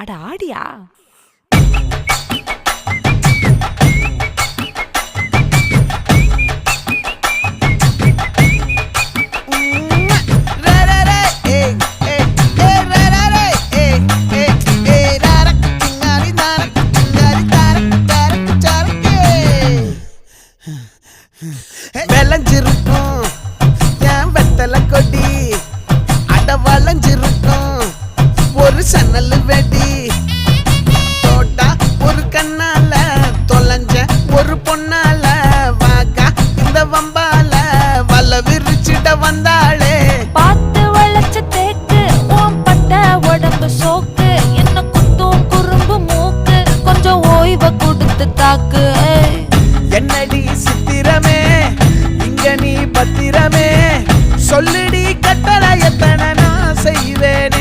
அட ஆடியா? விளைஞ்சிருக்கும் என் வெத்தலை கொடி, அட வளைஞ்சிருக்கும் ஒரு சன்னல் வெடி. தோட்டா ஒரு கண்ணால தொலைஞ்ச ஒரு பொண்ணால வாக்கா இந்த வம்பால வல விரிச்சிட வந்தாளே. பார்த்து வளைச்ச தேக்கு ஓம் பட்ட உடம்பு சோக்கு, என்ன குத்தும் குறும்பு மூக்கு, கொஞ்சம் ஓய்வை கொடுத்து தாக்கு. என்னடி சித்திரமே இங்க நீ பத்திரமே, சொல்லுடி கட்டளை எத்தனை நான் செய்வேன்.